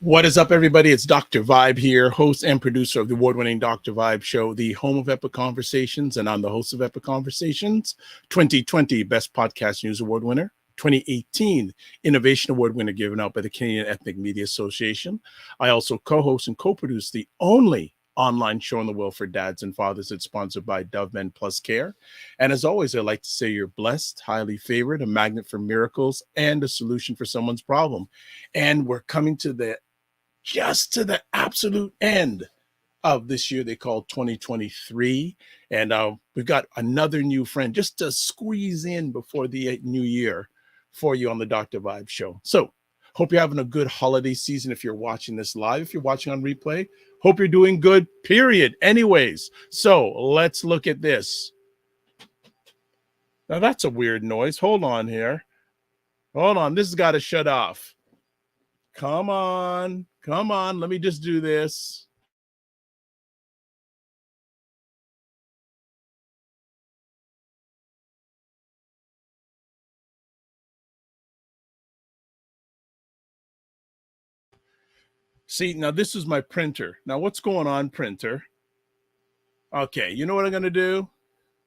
What is up, everybody? It's Dr. Vibe here, host and producer of the award-winning Dr. Vibe show, the home of Epic Conversations, and I'm the host of Epic Conversations, 2020 Best Podcast News Award winner, 2018 Innovation Award winner given out by the Canadian Ethnic Media Association. I also co-host and co-produce the only online show in the world for dads and fathers that's sponsored by Dove Men Plus Care. And as always, I like to say you're blessed, highly favored, a magnet for miracles, and a solution for someone's problem. And we're coming to the absolute end of this year they call 2023. And we've got another new friend just to squeeze in before the new year for you on the Dr. Vibe show. So hope you're having a good holiday season if you're watching this live. If you're watching on replay, hope you're doing good, period. Anyways, so let's look at this. Now that's a weird noise. Hold on here. Hold on. This has got to shut off. Come on. Let me just do this. See, now this is my printer. Now what's going on, printer? Okay, you know what I'm going to do?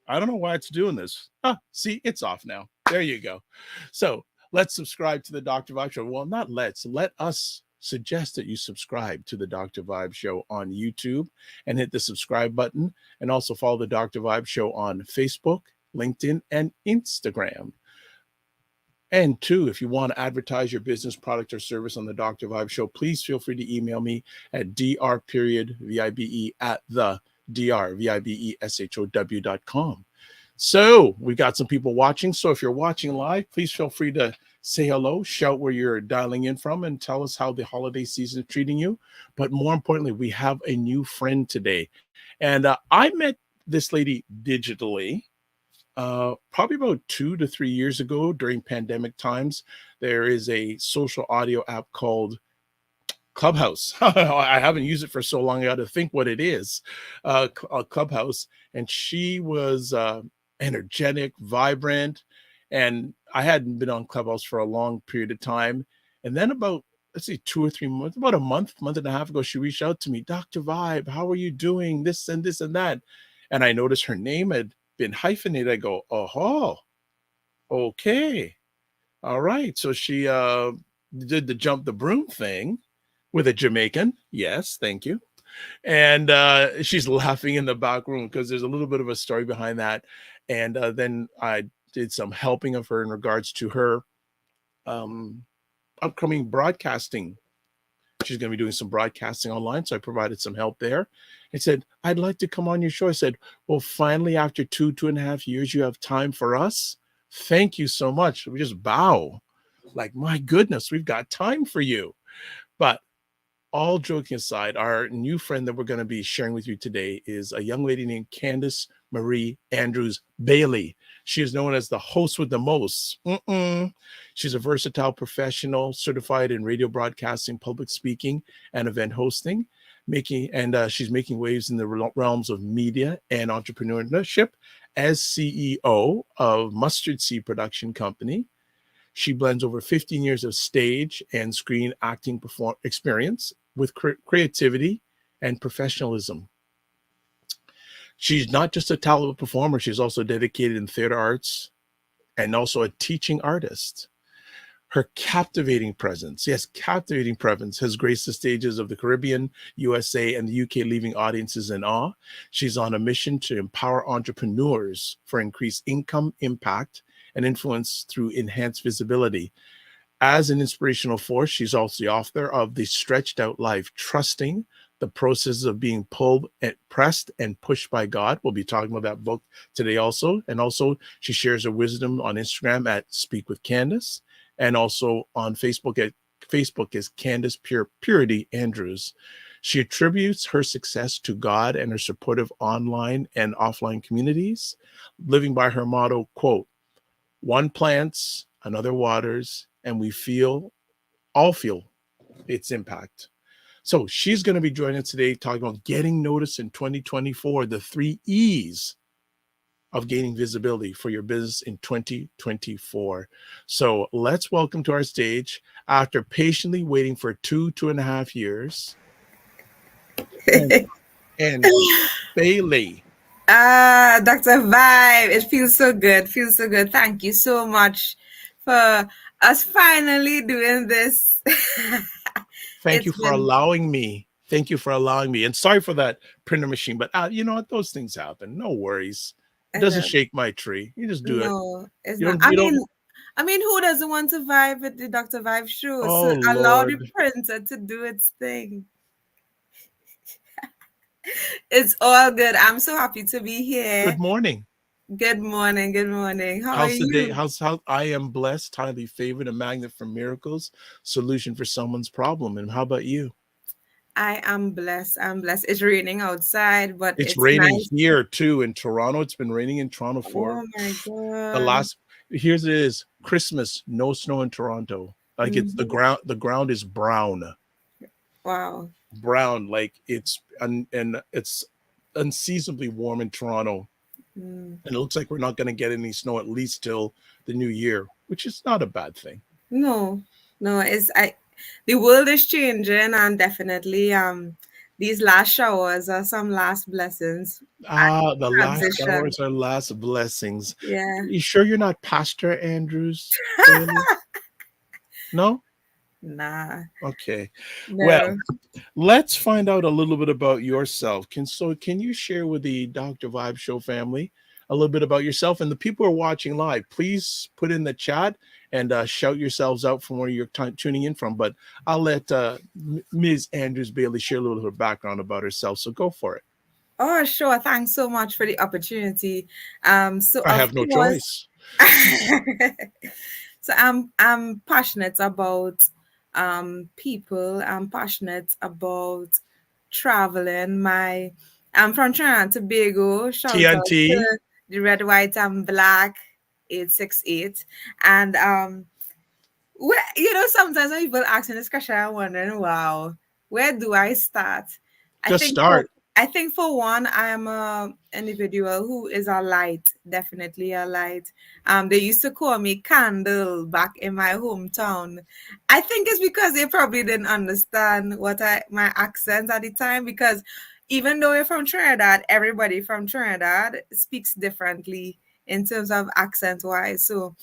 I don't know why it's doing this. See, it's off now. There you go. So let's subscribe to the Dr. Vibe show. Well, not let's. Let us suggest that you subscribe to the Dr. Vibe show on YouTube and hit the subscribe button, and also follow the Dr. Vibe show on Facebook, LinkedIn, and Instagram. And two, if you want to advertise your business, product, or service on the Dr. Vibe show, please feel free to email me at dr.vibe at the drvibeshow.com. So we got some people watching. So if you're watching live, please feel free to say hello, shout where you're dialing in from, and tell us how the holiday season is treating you. But more importantly, we have a new friend today. And I met this lady digitally probably about 2 to 3 years ago during pandemic times. There is a social audio app called Clubhouse. I haven't used it for so long. I got to think what it is. Clubhouse. And she was energetic, vibrant. And I hadn't been on Clubhouse for a long period of time. And then about, let's see, 2 or 3 months, about a month and a half ago, she reached out to me, Dr. Vibe, how are you doing? This and this and that. And I noticed her name had been hyphenated. I go, oh, okay. All right. So she did the jump the broom thing with a Jamaican. Yes, thank you. And she's laughing in the back room because there's a little bit of a story behind that. And then I did some helping of her in regards to her upcoming broadcasting. She's going to be doing some broadcasting online. So I provided some help there. I said, I'd like to come on your show. I said, well, finally, after 2.5 years, you have time for us. Thank you so much. We just bow. Like, my goodness, we've got time for you. But all joking aside, our new friend that we're going to be sharing with you today is a young lady named Candice Marie Andrews-Bailey. She is known as the host with the most. She's a versatile professional, certified in radio broadcasting, public speaking, and event hosting. She's making waves in the realms of media and entrepreneurship as CEO of Mustard Seed Production Company. She blends over 15 years of stage and screen acting experience with creativity and professionalism. She's not just a talented performer, she's also dedicated in theater arts and also a teaching artist. Her captivating presence has graced the stages of the Caribbean, USA, and the UK, leaving audiences in awe. She's on a mission to empower entrepreneurs for increased income, impact, and influence through enhanced visibility. As an inspirational force, she's also the author of The Stretched Out Life, Trusting the Process of Being Pulled and Pressed and Pushed by God. We'll be talking about that book today also. And also, she shares her wisdom on Instagram at Speak with Candice, and also on Facebook as Candice Purity Andrews. She attributes her success to God and her supportive online and offline communities, living by her motto, quote, one plants, another waters, and we all feel its impact. So she's going to be joining us today talking about getting noticed in 2024, the 3 E's of gaining visibility for your business in 2024. So let's welcome to our stage, after patiently waiting for 2.5 years, and and Bailey. Dr. Vibe, it feels so good. Feels so good. Thank you so much for us finally doing this. Thank you It's for been allowing me. Thank you for allowing me. And sorry for that printer machine, but you know what? Those things happen. No worries. It I doesn't know. shake my tree. You just do it. No, it's You not. don't. You don't. I mean, who doesn't want to vibe with the Dr. Vibe show? So Oh allow the Lord. printer to do its thing. It's all good. I'm so happy to be here. Good morning. Good morning. Good morning. How are How's the day? you? How I am blessed, highly favored, a magnet for miracles, solution for someone's problem. And how about you? I am blessed. I'm blessed. It's raining outside, but It's it's raining nice. here too in Toronto. It's been raining in Toronto for Oh my the God. last. Here's it is Christmas. No snow in Toronto. Like it's the Mhm. ground. The ground is brown. Wow. Brown. Like and it's unseasonably warm in Toronto. Mm. And it looks like we're not going to get any snow at least till the new year, which is not a bad thing. No, no, the world is changing and definitely these last showers are some last blessings at Ah, the last transition. showers are last blessings. Yeah. You sure you're not Pastor Andrews Bailey? No? Nah. Okay. Well, No. let's find out a little bit about yourself. Can you share with the Dr. Vibe Show family a little bit about yourself, and the people who are watching live? Please put in the chat and shout yourselves out from where you're tuning in from. But I'll let Ms. Andrews Bailey share a little of her background about herself. So go for it. Oh, sure. Thanks so much for the opportunity. So I of have no course, choice. so I'm passionate about people. I'm passionate about traveling. I'm from Trinidad and Tobago. Shout out TNT. to the red, white, and black 868. And sometimes when people ask me this question, I'm wondering, wow, where do I start? I Just think for start. I think for one, I am a individual who is a light, definitely a light. They used to call me Candle back in my hometown. I think it's because they probably didn't understand my accent at the time. Because even though we're from Trinidad, everybody from Trinidad speaks differently in terms of accent wise. So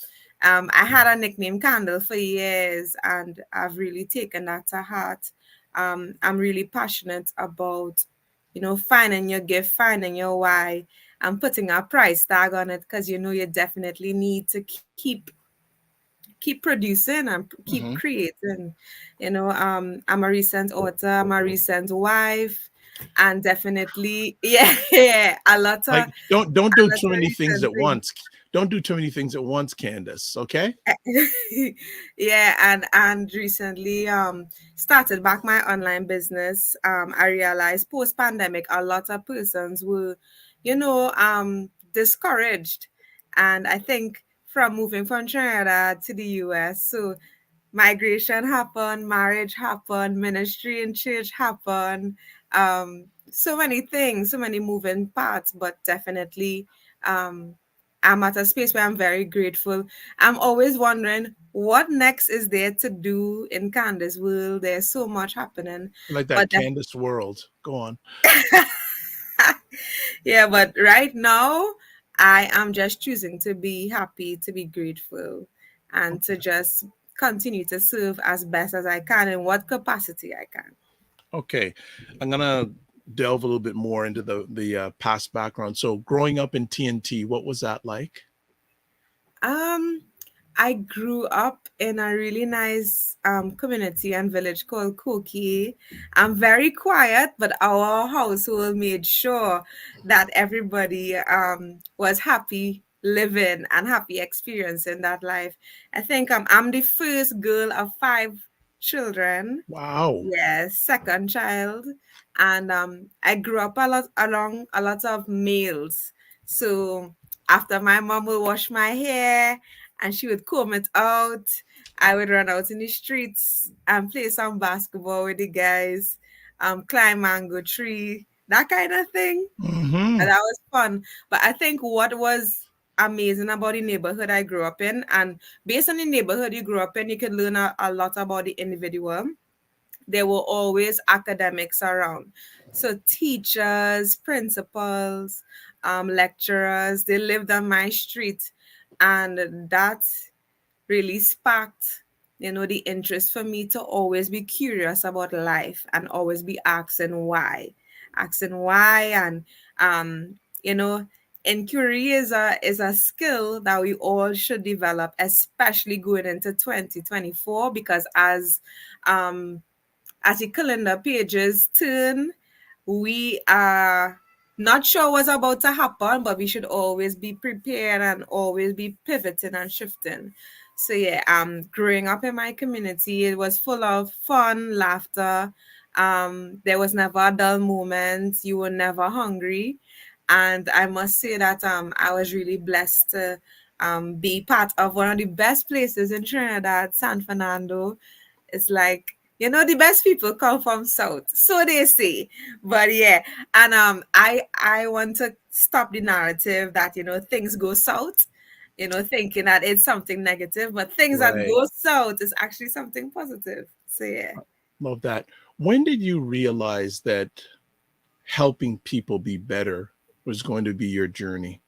I had a nickname Candle for years, and I've really taken that to heart. I'm really passionate about, finding your gift, finding your why, and putting a price tag on it, because you definitely need to keep producing and keep Mhm. creating. I'm a recent author, I'm a recent wife, and definitely, yeah, yeah, Like don't do a lot too of many things recent at things. once. Don't do too many things at once, Candace. Okay? Yeah, and recently started back my online business. I realized post pandemic a lot of persons were, discouraged. And I think from moving from Trinidad to the US, so migration happened, marriage happened, ministry and church happened. So many things, so many moving parts, but definitely um, I'm at a space where I'm very grateful. I'm always wondering what next is there to do in Candace world. There's so much happening, I like but that Candace world. Go on. yeah, but right now I am just choosing to be happy, to be grateful, and to Okay. just continue to serve as best as I can in what capacity I can. Okay. I'm gonna delve a little bit more into the past background. So growing up in TNT, what was that like? Um, I grew up in a really nice community and village called Koki. I'm very quiet, but our household made sure that everybody was happy living and happy experiencing that life. I think I'm the first girl of five children. Wow. Yes, second child. And I grew up a lot along a lot of males. So after my mom would wash my hair and she would comb it out, I would run out in the streets and play some basketball with the guys, climb mango tree, that kind of thing. And Hmm. that was fun. But I think what was amazing about the neighborhood I grew up in, and based on the neighborhood you grew up in, you could learn a lot about the individual. There were always academics around. So teachers, principals, lecturers, they lived on my street. And that really sparked, the interest for me to always be curious about life and always be asking why. And you know inquiry is a skill that we all should develop, especially going into 2024, because um as the calendar pages turn, we are not sure what's about to happen, but we should always be prepared and always be pivoting and shifting. So yeah, growing up in my community, it was full of fun, laughter. There was never a dull moment. You were never hungry, and I must say that I was really blessed to be part of one of the best places in Trinidad, San Fernando. It's like, the best people come from south, so they say. But yeah, and I want to stop the narrative that things go south, thinking that it's something negative, but things that Right. go south is actually something positive. So yeah. Love that. When did you realize that helping people be better was going to be your journey,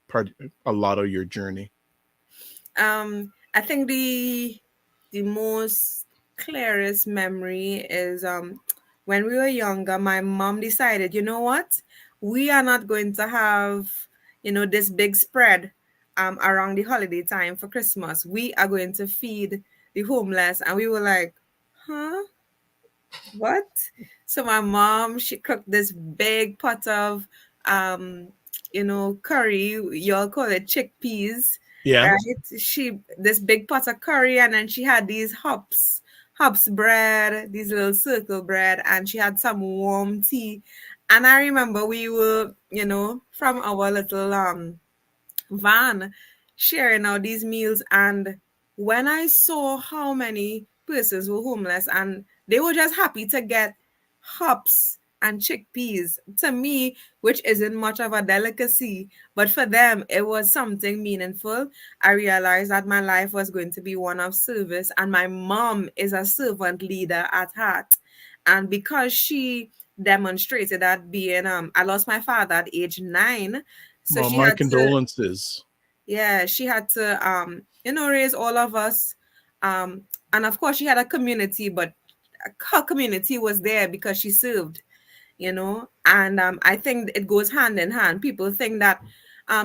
a lot of your journey? I think the most clearest memory is when we were younger, my mom decided, you know what? We are not going to have, this big spread around the holiday time for Christmas. We are going to feed the homeless. And we were like, huh? What? So my mom, she cooked this big pot of curry. Y'all call it chickpeas, Yeah. right? This big pot of curry, and then she had these hops bread, these little circle bread, and she had some warm tea. And I remember we were, from our little van sharing out these meals. And when I saw how many persons were homeless and they were just happy to get hops and chickpeas, to me, which isn't much of a delicacy, but for them it was something meaningful. I realized that my life was going to be one of service, and my mom is a servant leader at heart. And because she demonstrated that, being I lost my father at age 9, so Well, she my had to, condolences. yeah, she had to raise all of us. And of course she had a community, but her community was there because she served, and I think it goes hand in hand. People think that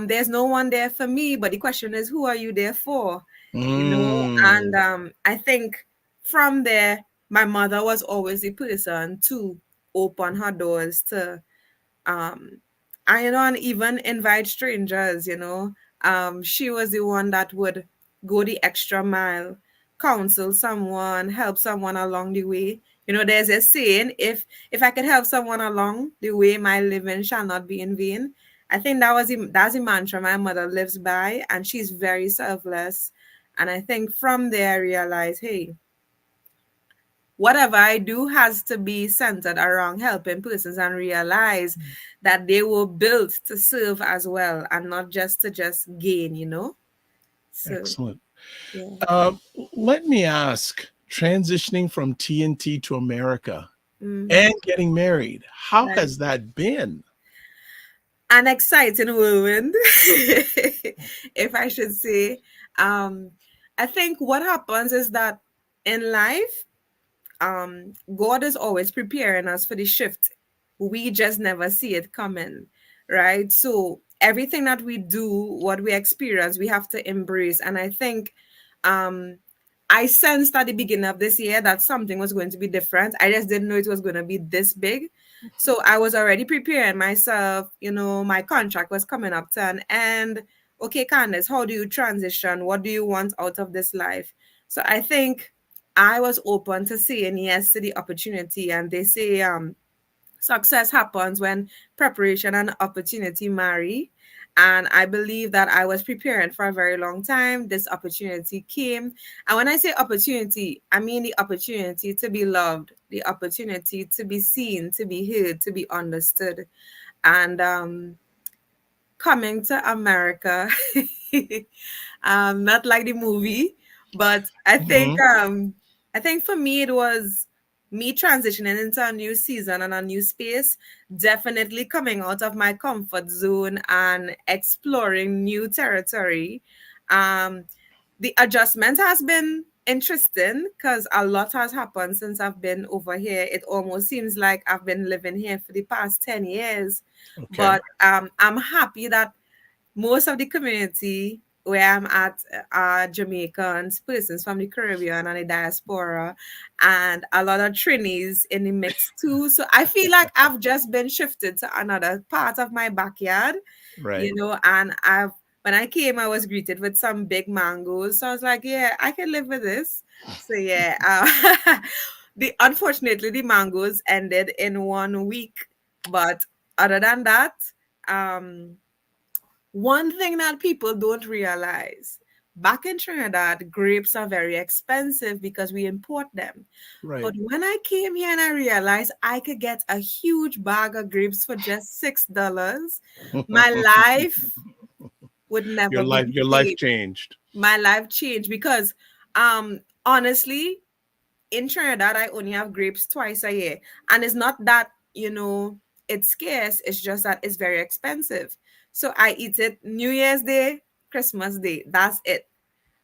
there's no one there for me, but the question is, who are you there for? And Mm. I think from there, my mother was always the person to open her doors to um and even invite strangers. She was the one that would go the extra mile, counsel someone, help someone along the way. There's a saying, if I could help someone along the way, my living shall not be in vain. I think that's the mantra my mother lives by, and she's very selfless. And I think from there I realized, hey, whatever I do has to be centered around helping persons, and realize that they were built to serve as well. And not just gain. So Excellent. yeah. Um, Let me ask, transitioning from TNT to America and Hmm. getting married, how Right. has that been? An exciting whirlwind, if I should say. um I think what happens is that in life, God is always preparing us for the shift. We just never see it coming, right? So everything that we do, what we experience, we have to embrace. And I think um I sensed at the beginning of this year that something was going to be different. I just didn't know it was going to be this big. So I was already preparing myself. My contract was coming up to an end. Okay, Candice, how do you transition? What do you want out of this life? So I think I was open to saying yes to the opportunity. And they say success happens when preparation and opportunity marry. And I believe that I was preparing for a very long time. This opportunity came. And when I say opportunity, I mean the opportunity to be loved, the opportunity to be seen, to be heard, to be understood. And coming to America, not like the movie, but Hmm. I think for me it was me transitioning into a new season and a new space, definitely coming out of my comfort zone and exploring new territory. Um, the adjustment has been interesting because a lot has happened since I've been over here. It almost seems like I've been living here for the past 10 years. Okay. But I'm happy that most of the community where I'm at are Jamaicans, persons from the Caribbean and the diaspora, and a lot of Trinis in the mix too. So I feel like I've just been shifted to another part of my backyard, Right. and when I came, I was greeted with some big mangoes. So I was like, yeah, I can live with this. So yeah, unfortunately the mangoes ended in 1 week, but other than that, um, one thing that people don't realize, back in Trinidad, grapes are very expensive because we import them. But Right. when I came here and I realized I could get a huge bag of grapes for just $6, my life would never be the Your life same. changed. My life changed because honestly, in Trinidad, I only have grapes twice a year. And it's not that, it's scarce, it's just that it's very expensive. So I eat it New Year's Day, Christmas Day. That's it.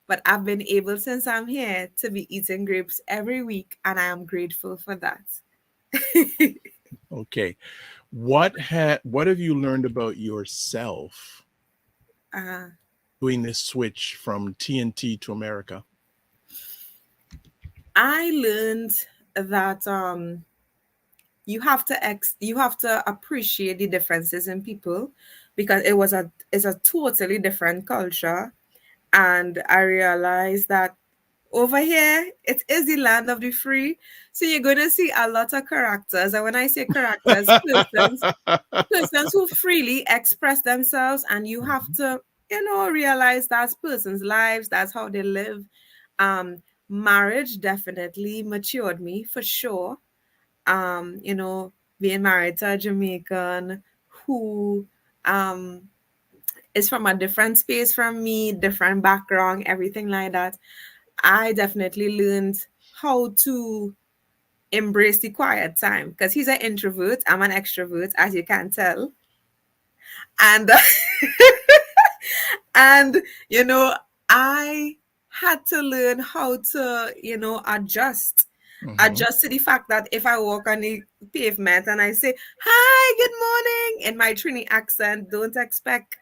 But I've been able since I'm here to be eating grapes every week, and I am grateful for that. Okay. What have you learned about yourself uh, doing this switch from TNT to America? I learned that you have to appreciate the differences in people because it's a totally different culture. And I realized that over here it is the land of the free, so you're going to see a lot of characters. And when I say characters, persons who freely express themselves, and you have Mhm. to realize that's persons lives, that's how they live. Marriage definitely matured me for sure. Being married to a Jamaican who um is from a different space from me, different background, everything like that. I definitely learned how to embrace the quiet time because he's an introvert, I'm an extrovert, as you can tell. And and I had to learn how to Mhm. adjust to the fact that if I walk on the pavement and I say, "Hi, good morning," in my Trini accent, don't expect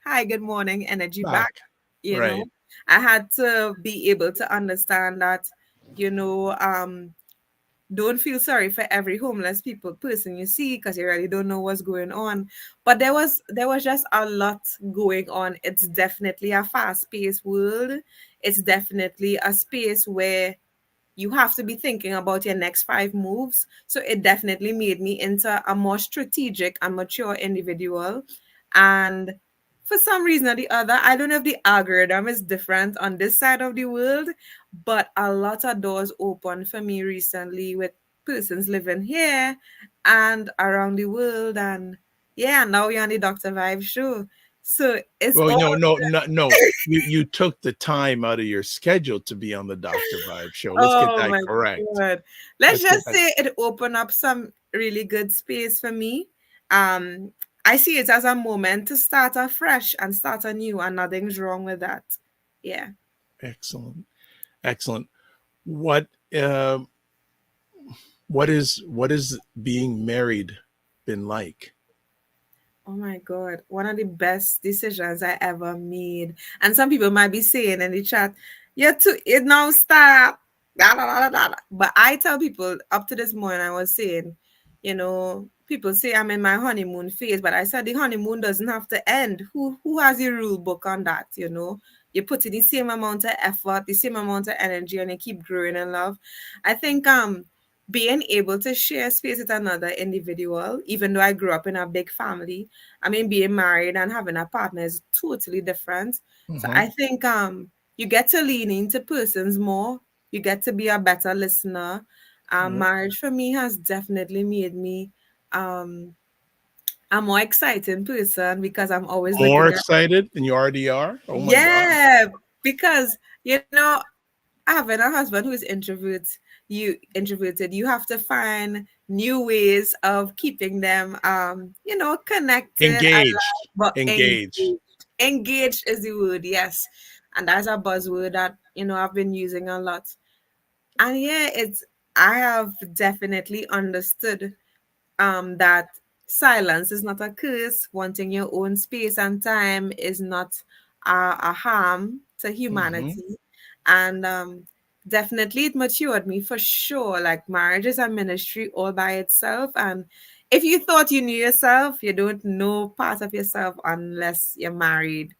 "Hi, good morning" energy back. Back. You know, Right. I had to be able to understand that, you know, um, don't feel sorry for every homeless person you see because you really don't know what's going on. But there was just a lot going on. It's definitely a fast-paced world. It's definitely a space where you have to be thinking about your next 5 moves. So it definitely made me into a more strategic and mature individual. And for some reason or the other, I don't know if the algorithm is different on this side of the world, but a lot of doors opened for me recently with persons living here and around the world. And yeah, now you're on the Dr. Vibe show. So it's Well, all. no, no, no, no. You took the time out of your schedule to be on the Dr. Vibe show. Let's get Oh that my correct. God. Let's Let's get just that. say it opened up some really good space for me. Um, I see it as a moment to start afresh and start anew, and nothing's wrong with that. Yeah. Excellent. Excellent. What um what is being married been like? Oh my God. One of the best decisions I ever made. And some people might be saying in the chat, you're too, it now stop. Da, da, da, da, da. But I tell people up to this morning, I was saying, people say I'm in my honeymoon phase, but I said the honeymoon doesn't have to end. Who has the rule book on that? You put in the same amount of effort, the same amount of energy, and you keep growing in love. I think being able to share space with another individual, even though I grew up in a big family, I mean, being married and having a partner is totally different. So Hmm. I think you get to lean into persons more. You get to be a better listener. Yep. Marriage for me has definitely made me um, a more exciting person because I'm always More looking at. excited than you already are? Oh my God. Yeah, because having a husband who is introverted, you have to find new ways of keeping them connected Engaged. alive, but Engaged. engaged is the word, yes. And that's a buzzword that I've been using a lot. And yeah, it's I have definitely understood that silence is not a curse. Wanting your own space and time is not a harm to Mm-hmm. humanity. And definitely it matured me for sure. Like marriage is a ministry all by itself. And if you thought you knew yourself, you don't know part of yourself unless you're married.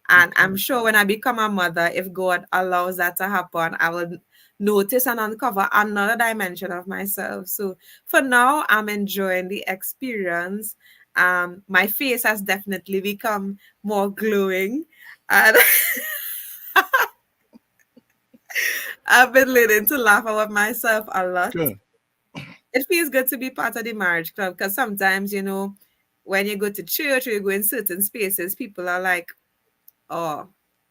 And Okay. I'm sure when I become a mother, if God allows that to happen, I will notice and uncover another dimension of myself. So for now, I'm enjoying the experience. My face has definitely become more glowing, and I've been learning to laugh about myself a lot. Good. It feels good to be part of the marriage club because sometimes, when you go to church or you go in certain spaces, people are like, "Oh,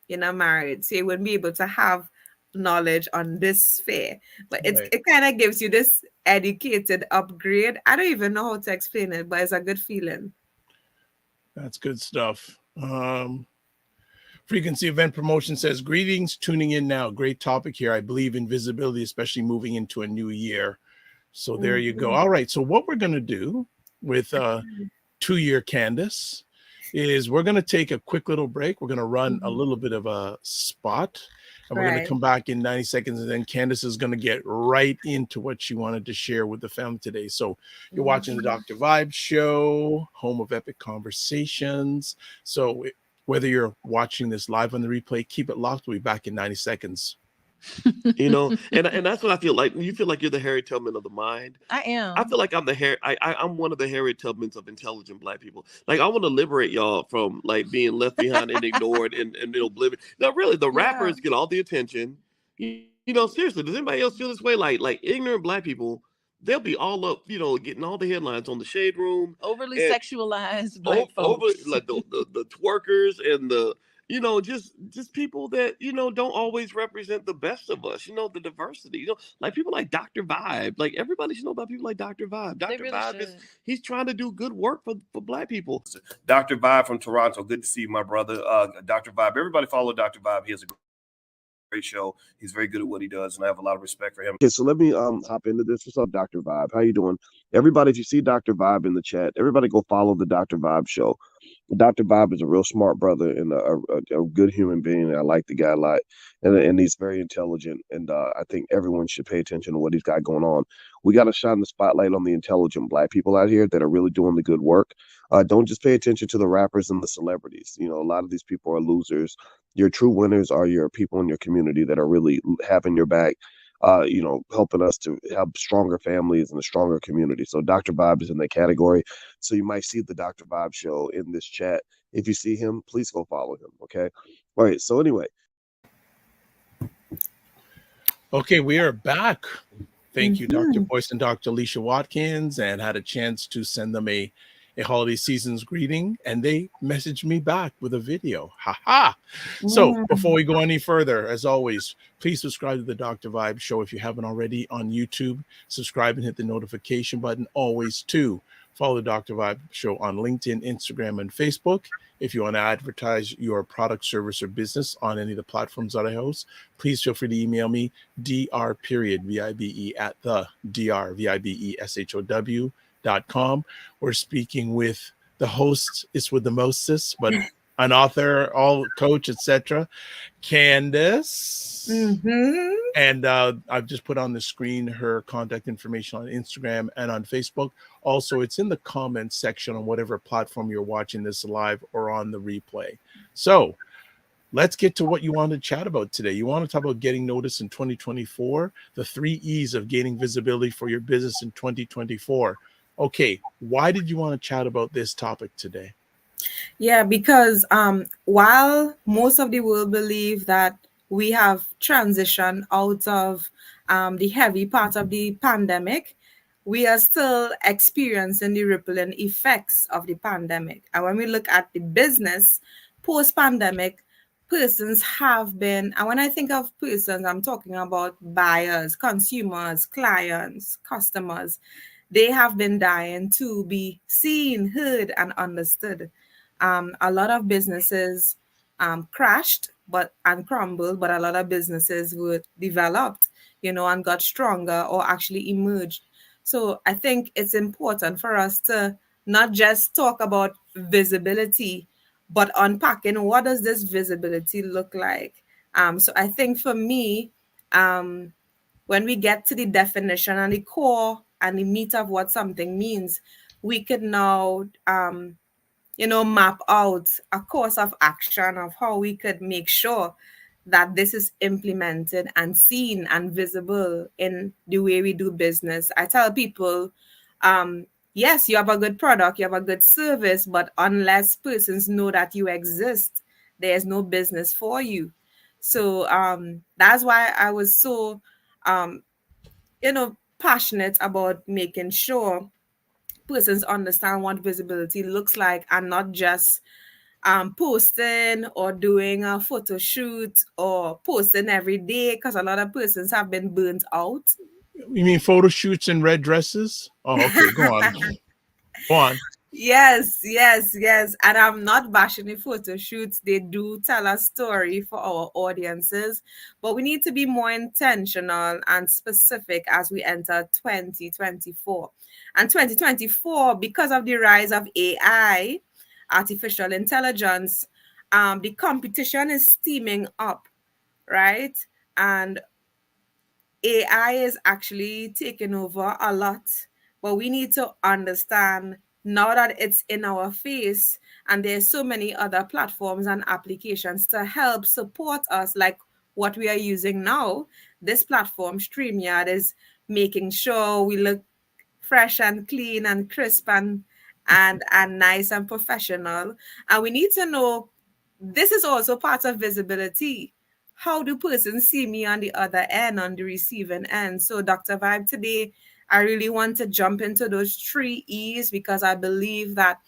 you're not married, so you wouldn't be able to have knowledge on this sphere." But Right. it kind of gives you this educated upgrade. I don't even know how to explain it, but it's a good feeling. That's good stuff. Frequency Event Promotion says, greetings, tuning in now. Great topic here. I believe in visibility, especially moving into a new year. So there you go. Mhm. All right. So what we're going to do with 2-year Candice is we're going to take a quick little break. We're going to run a Mhm. little bit of a spot and we're going to Right. come back in 90 seconds. And then Candice is going to get right into what she wanted to share with the family today. So you're watching the Mhm. Dr. Vibe Show, home of epic conversations. So whether you're watching this live on the replay, keep it locked. We'll be back in 90 seconds. And that's what I feel like. You feel like you're the Harry Tubman of the mind. I I am. feel like I'm the Harry. I'm one of the Harry Tubmans of intelligent Black people. Like I want to liberate y'all from like being left behind and ignored and oblivion. No, really, the Yeah. rappers get all the attention. Seriously, does anybody else feel this way? Like ignorant Black people, they'll be all up, getting all the headlines on the Shade Room Overly and sexualized Black over folks. like the twerkers and the just people that don't always represent the best of us, the diversity, like people like Dr. Vibe. Like everybody should know about people like Dr. Vibe. They Dr. really Vibe is should. he's trying to do good work for Black people. Dr. Vibe from Toronto, good to see you, my brother. Dr. Vibe, everybody follow Dr. Vibe. He has a great show. He's very good at what he does, and I have a lot of respect for him. Okay, so let me hop into this. What's up, Dr. Vibe? How you doing? Everybody, if you see Dr. Vibe in the chat, everybody go follow the Dr. Vibe show. Dr. Bob is a real smart brother and a good human being. I like the guy a lot, and he's very intelligent. And I think everyone should pay attention to what he's got going on. We got to shine the spotlight on the intelligent Black people out here that are really doing the good work. Don't just pay attention to the rappers and the celebrities. A lot of these people are losers. Your true winners are your people in your community that are really having your back. Helping us to have stronger families and a stronger community. So Dr. Bob is in that category. So you might see the Dr. Bob show in this chat. If you see him, please go follow him. Okay. All right. So anyway. Okay, we are back. Thank you, Dr. Mhm. Boyce and Dr. Alicia Watkins, and had a chance to send them a holiday season's greeting, and they messaged me back with a video. Ha ha! So before we go any further, as always, please subscribe to the Dr. Vibe Show if you haven't already on YouTube. Subscribe and hit the notification button. Always too. Follow the Dr. Vibe Show on LinkedIn, Instagram, and Facebook. If you want to advertise your product, service, or business on any of the platforms that I host, please feel free to email me, dr.vibe at the drvibeshow.com. We're speaking with the host, is with the mostest, but an author, all coach, etc., Candice. Mhm. And I've just put on the screen her contact information on Instagram and on Facebook. Also, it's in the comments section on whatever platform you're watching this live or on the replay. So let's get to what you want to chat about today. You want to talk about getting noticed in 2024, the 3 E's of gaining visibility for your business in 2024. Okay, why did you want to chat about this topic today? Yeah, because while most of the world believe that we have transitioned out of the heavy part of the pandemic, we are still experiencing the rippling effects of the pandemic. And when we look at the business post pandemic, persons have been, and when I think of persons, I'm talking about buyers, consumers, clients, customers. They have been dying to be seen, heard, and understood. A lot of businesses crashed and crumbled, but a lot of businesses were developed, and got stronger or actually emerged. So I think it's important for us to not just talk about visibility, but unpacking what does this visibility look like. So I think for me, when we get to the definition and the core and the meat of what something means, we could now map out a course of action of how we could make sure that this is implemented and seen and visible in the way we do business. I tell people, yes, you have a good product, you have a good service, but unless persons know that you exist, there's no business for you. So that's why I was so, passionate about making sure persons understand what visibility looks like, and not just posting or doing a photo shoot or posting every day, because a lot of persons have been burnt out. You mean photo shoots in red dresses? Oh, okay. Go on. Go on. Yes, yes, yes. And I'm not bashing the photo shoots. They do tell a story for our audiences, but we need to be more intentional and specific as we enter 2024. And 2024, because of the rise of AI, artificial intelligence, the competition is steaming up, right? And AI is actually taking over a lot, but we need to understand now that it's in our face, and there's so many other platforms and applications to help support us, like what we are using now. This platform, StreamYard, is making sure we look fresh and clean and crisp and nice and professional. And we need to know this is also part of visibility. How do persons see me on the other end, on the receiving end? So, Dr. Vibe, today I really want to jump into those 3 E's, because I believe that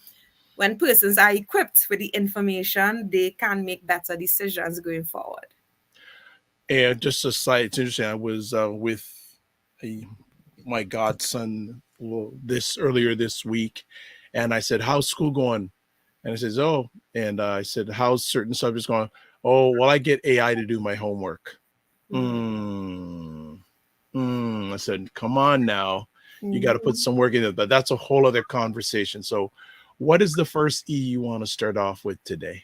when persons are equipped with the information, they can make better decisions going forward. And just a side, it's interesting. I was with a, my godson this earlier this week, and I said, "How's school going?" And I says, "Oh," and I said, "How's certain subjects going?" "Oh, well, I get AI to do my homework." I said, "Come on now, you got to put some work in it." But that's a whole other conversation. So, what is the first E you want to start off with today?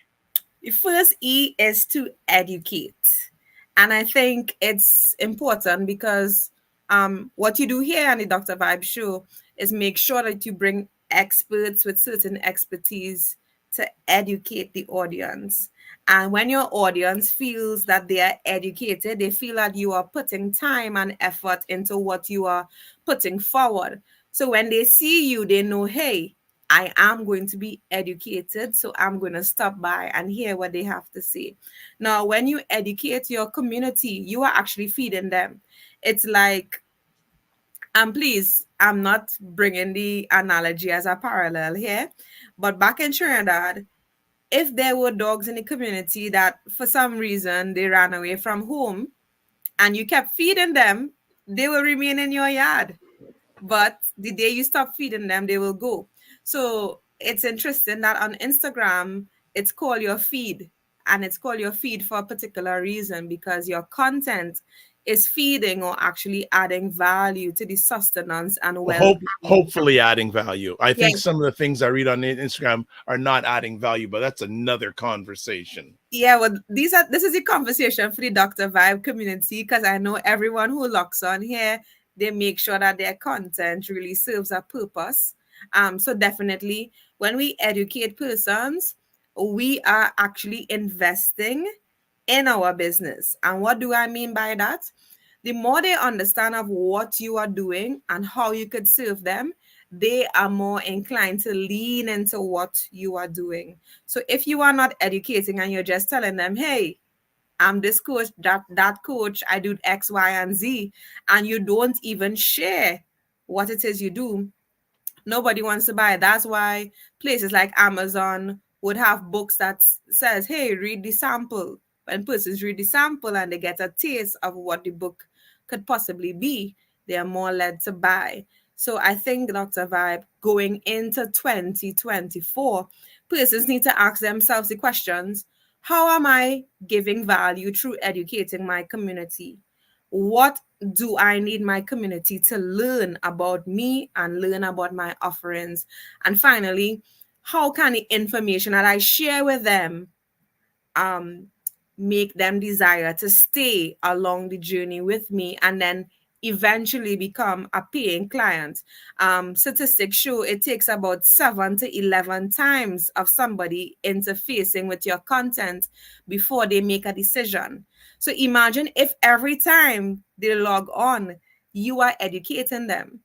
The first E is to educate. And I think it's important because what you do here on the Dr. Vibe Show is make sure that you bring experts with certain expertise to educate the audience. And when your audience feels that they are educated, they feel that you are putting time and effort into what you are putting forward. So when they see you, they know, hey, I am going to be educated, so I'm going to stop by and hear what they have to say. Now, when you educate your community, you are actually feeding them. It's like, please, I'm not bringing the analogy as a parallel here, but back in Trinidad, if there were dogs in the community that for some reason they ran away from home and you kept feeding them, they will remain in your yard. But the day you stop feeding them, they will go. So it's interesting that on Instagram, it's called your feed. And it's called your feed for a particular reason, because your content is feeding or actually adding value to the sustenance and well-being. Hopefully adding value. I think Yes. some of the things I read on Instagram are not adding value, but that's another conversation. Yeah, well, this is a conversation for the Dr. Vibe community, because I know everyone who locks on here, they make sure that their content really serves a purpose. So definitely when we educate persons, we are actually investing in our business. And what do I mean by that? The more they understand of what you are doing and how you could serve them, they are more inclined to lean into what you are doing. So if you are not educating and you're just telling them, hey, I'm this coach, that coach, I do X, Y, and Z, and you don't even share what it is you do, nobody wants to buy it. That's why places like Amazon would have books that says, hey, read the sample. When persons read the sample and they get a taste of what the book could possibly be, they are more led to buy. So I think, Dr. Vibe, going into 2024, persons need to ask themselves the questions: how am I giving value through educating my community? What do I need my community to learn about me and learn about my offerings? And finally, how can the information that I share with them um, make them desire to stay along the journey with me and then eventually become a paying client? Statistics show it takes about 7 to 11 times of somebody interfacing with your content before they make a decision. So imagine if every time they log on, you are educating them,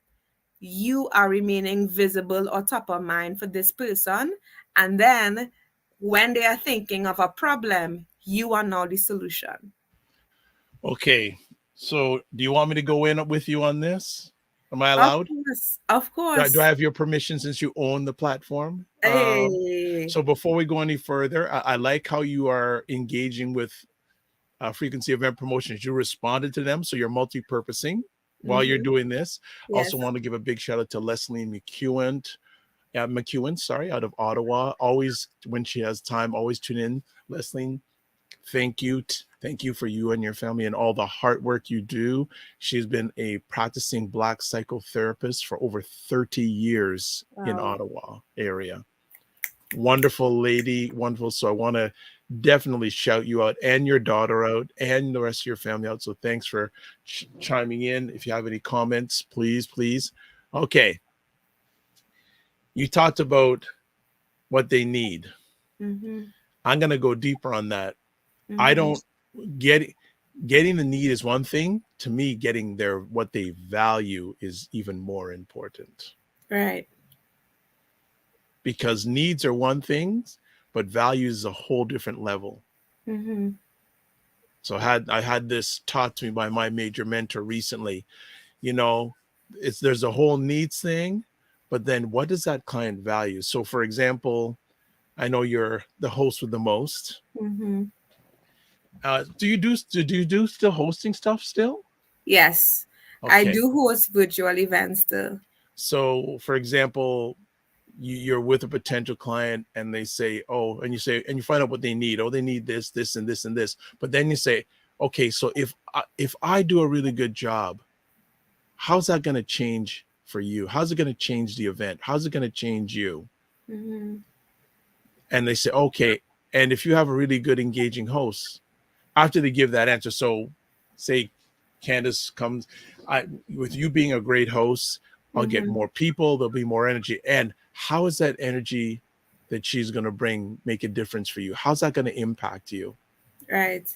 you are remaining visible or top of mind for this person. And then when they are thinking of a problem, you are now the solution. Okay. So do you want me to go in with you on this? Am I Of allowed? course, of Do I course. have your permission since you own the platform? Hey. So before we go any further, I like how you are engaging with frequency event promotions. You responded to them, so you're multi-purposing while you're Mm-hmm. doing this. Also, Yes. want to give a big shout out to Leslie McEwen, sorry, out of Ottawa. Always, when she has time, always tune in. Leslie, thank you. Thank you for you and your family and all the hard work you do. She's been a practicing Black psychotherapist for over 30 years in Wow. Ottawa area. Wonderful lady, wonderful. So I want to definitely shout you out and your daughter out and the rest of your family out. So thanks for chiming in. If you have any comments, please, please. Okay. You talked about what they need. Mm-hmm. I'm going to go deeper on that. I Mm-hmm. don't get getting the need is one thing. To me, getting their what they value is even more important, Right. because needs are one thing, but values is a whole different level. Mm-hmm. So I had this taught to me by my major mentor recently. You know, there's a whole needs thing, but then what does that client value? So for example, I know you're the host with the most. Mm-hmm. Do you do still hosting stuff still? Yes. I Okay. do host virtual events still. So for example, you're with a potential client and they say, oh, and you find out what they need. Oh, they need this, this, and this, and this. But then you say, okay, so if I do a really good job, how's that going to change for you? How's it going to change the event? How's it going to change you? Mm-hmm. And they say, okay. And if you have a really good engaging host, after they give that answer, so say Candice comes, with you being a great host, I'll get Mm-hmm. more people, there'll be more energy. And how is that energy that she's going to bring make a difference for you? How's that going to impact you? Right.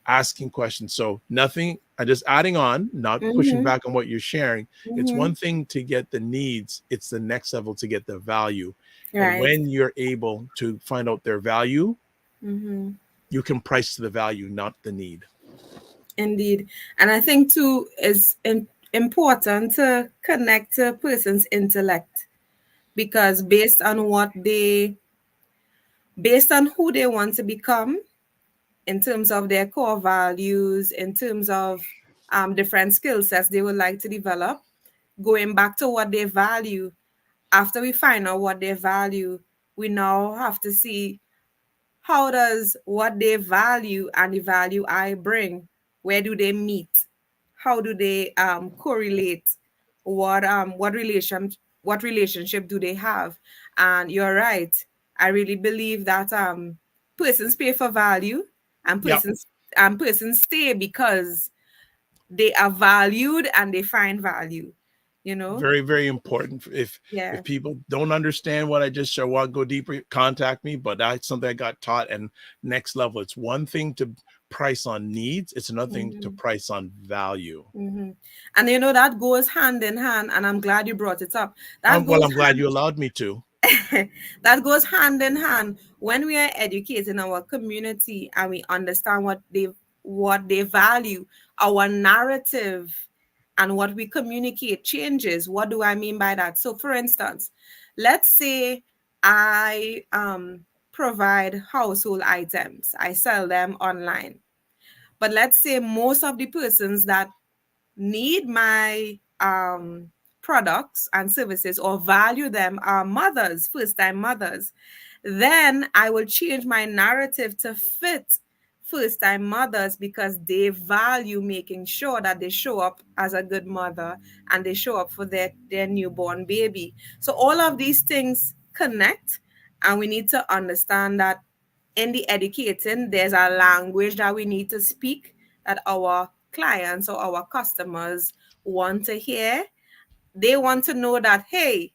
Asking questions. So nothing, I just adding on, not pushing Mm-hmm. back on what you're sharing. It's Mm-hmm. one thing to get the needs, it's the next level to get the value. And Right. when you're able to find out their value, Mm-hmm. you can price to the value, not the need. Indeed. And I think too is important to connect to a person's intellect, because based on who they want to become, in terms of their core values, in terms of different skill sets they would like to develop, going back to what they value. After we find out what they value, we now have to see, how does what they value and the value I bring, where do they meet? How do they correlate? What relationship do they have? And you're right. I really believe that persons pay for value, and Yep. persons stay because they are valued and they find value. You know? Very, very important. If Yeah. people don't understand what I just showed, want to go deeper, contact me. But that's something I got taught. And next level, it's one thing to price on needs, it's another thing to Mhm. price on value. Mm-hmm. And you know that goes hand in hand, and I'm glad you brought it up. That Well, goes I'm glad you allowed me to. that goes hand in hand when we are educating our community and we understand what they value. Our narrative and what we communicate changes. What do I mean by that? So, for instance, let's say I provide household items, I sell them online. But let's say most of the persons that need my products and services or value them are mothers, first time mothers. Then I will change my narrative to fit first time mothers because they value making sure that they show up as a good mother and they show up for their newborn baby. So all of these things connect, and we need to understand that in the educating, there's a language that we need to speak that our clients or our customers want to hear. They want to know that, hey,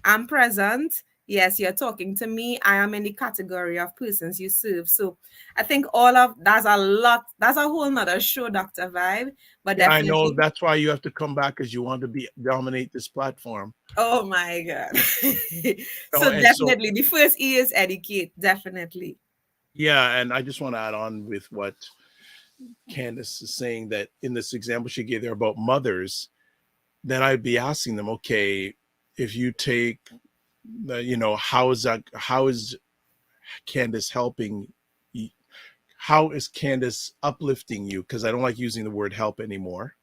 I'm present. Yes, you're talking to me. I am in the category of persons you serve. So I think all of that's a lot. That's a whole nother show, Dr. Vibe. But Yeah, I know. definitely, That's why you have to come back because you want to be dominate this platform. oh my God. So, So and so, definitely the first E is educate. Definitely. yeah, and I just want to add on with what Candice is saying that in this example she gave there about mothers, then I'd be asking them, okay, if you take, how is that? How is Candice helping? How is Candice uplifting you? Because I don't like using the word help anymore.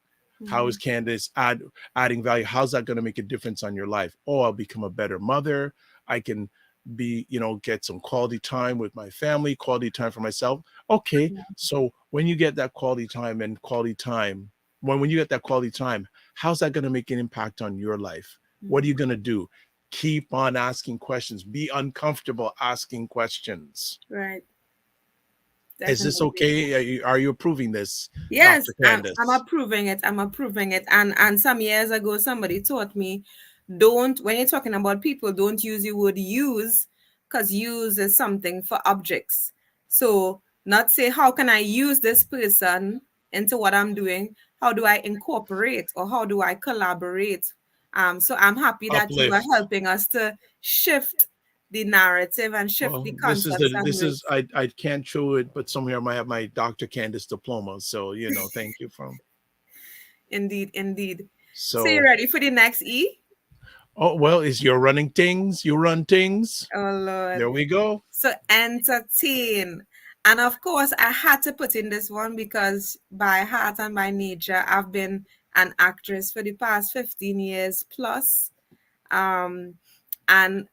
How is Mhm. Candice adding value? How's that going to make a difference on your life? Oh, I'll become a better mother. I can get some quality time with my family, quality time for myself. Okay. So when you get that when you get that quality time, how's that going to make an impact on your life? What are you going to do? Keep on asking questions. Be uncomfortable asking questions. Right. Is this Definitely. okay? Are you approving this, Yes, Dr. I'm Candice? approving it. I'm approving it. And some years ago, somebody taught me, don't when you're talking about people, don't use the word use, because use is something for objects. So not say how can I use this person into what I'm doing? How do I incorporate or how do I collaborate? So I'm happy that you are Uplift. helping us to shift the narrative and shift the Well, concepts and words. I can't show it, but somewhere I might have my Dr. Candice diploma. So, thank you from Indeed, indeed. So you so ready for the next E? oh well, is your running things? You run things? Oh Lord. There we go. So entertain. And of course, I had to put in this one because by heart and by nature, I've been an actress for the past 15 years plus. Um, and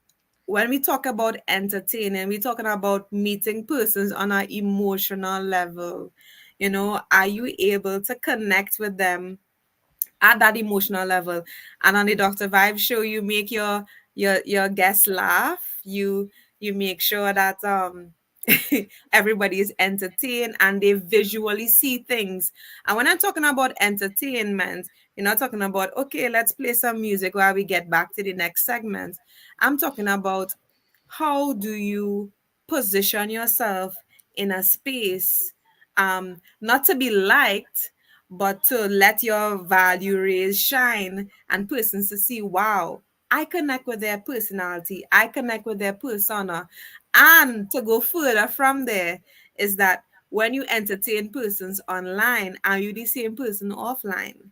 when we talk about entertaining, we're talking about meeting persons on an emotional level. Are you able to connect with them at that emotional level? And on the Dr. Vibe show, you make your guests laugh. You make sure that everybody is entertained and they visually see things. And when I'm talking about entertainment, you're not talking about, okay, let's play some music while we get back to the next segment. I'm talking about, how do you position yourself in a space, not to be liked, but to let your value rays shine and persons to see, wow, I connect with their personality, I connect with their persona. And to go further from there is that when you entertain persons online, are you the same person offline?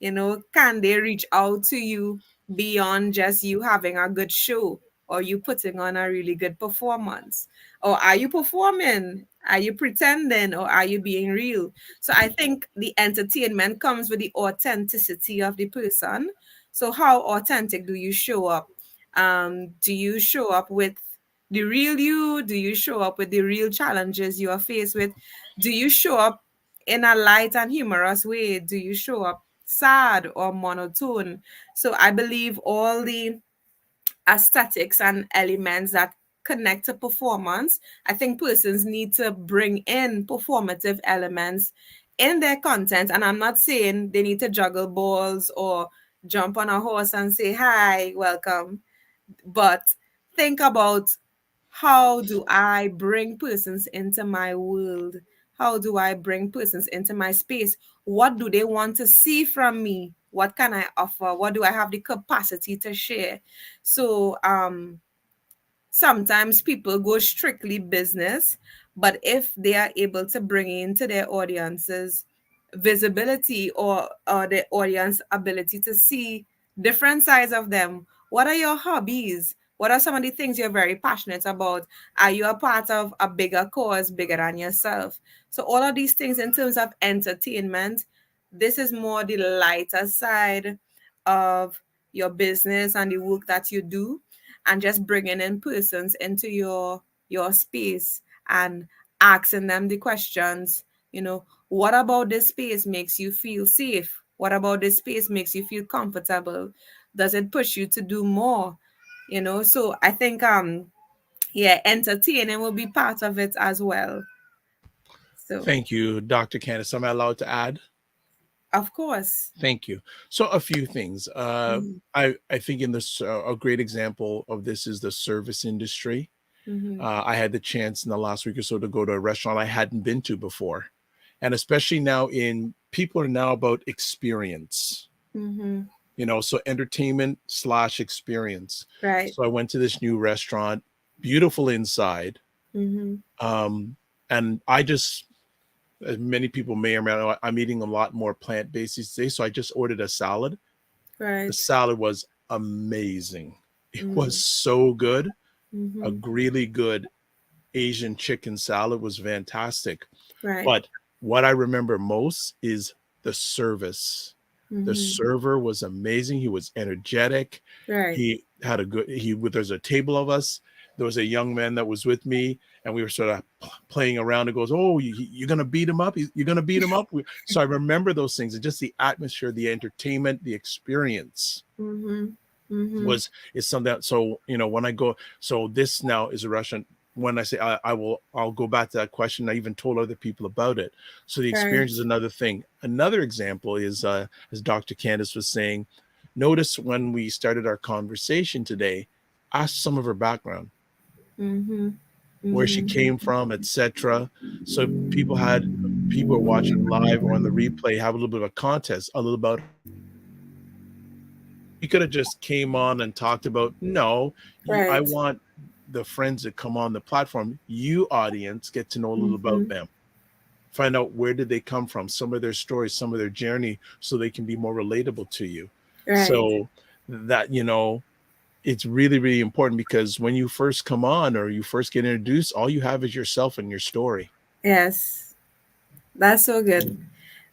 Can they reach out to you beyond just you having a good show or you putting on a really good performance? Or are you performing? Are you pretending or are you being real? So I think the entertainment comes with the authenticity of the person. So how authentic do you show up? Do you show up with the real you? Do you show up with the real challenges you are faced with? Do you show up in a light and humorous way? Do you show up sad or monotone? So I believe all the aesthetics and elements that connect to performance, I think persons need to bring in performative elements in their content. And I'm not saying they need to juggle balls or jump on a horse and say, hi, welcome. But think about, how do I bring persons into my world? How do I bring persons into my space? What do they want to see from me? What can I offer? What do I have the capacity to share? So sometimes people go strictly business, but if they are able to bring into their audiences visibility or the audience ability to see different sides of them. What are your hobbies? What are some of the things you're very passionate about? Are you a part of a bigger cause, bigger than yourself? So all of these things in terms of entertainment, this is more the lighter side of your business and the work that you do, and just bringing in persons into your space and asking them the questions. What about this space makes you feel safe? What about this space makes you feel comfortable? Does it push you to do more? So I think yeah, entertaining will be part of it as well. So Thank you, Dr. Candice. Am I allowed to add? of course. Thank you. So a few things. Mhm, I think in this a great example of this is the service industry. mhm, I had the chance in the last week or so to go to a restaurant I hadn't been to before, and especially now people are now about experience. mhm. So entertainment slash experience. Right. So I went to this new restaurant, beautiful inside, Mhm. um, and I just as many people may or may not know, I'm eating a lot more plant-based these days. So I just ordered a salad. The Right. salad was amazing. It was Mhm, so good. A mhm. really good Asian chicken salad was fantastic. Right. But what I remember most is the service. The Mhm. server was amazing. He was energetic. Right. He had a good, there's a table of us. There was a young man that was with me, and we were sort of playing around. It goes, "Oh, you're going to beat him up? You're going to beat him up?" So I remember those things, and just the atmosphere, the entertainment, the experience Mhm. Mhm. is something that, so when I go, so this now is a restaurant. When I say I'll go back to that question. I even told other people about it. So the Right. experience is another thing. Another example is as Dr. Candice was saying, notice when we started our conversation today, ask some of her background, Mhm. where she Mhm. came from, etc. So people are watching live or on the replay have a little bit of a contest, a little about. You could have just came on and talked about, no, I Right. want the friends that come on the platform, you audience, get to know a little about Mhm. them, find out where did they come from, some of their stories, some of their journey, so they can be more relatable to you. Right. So that, it's really, really important, because when you first come on or you first get introduced, all you have is yourself and your story. Yes. That's so good.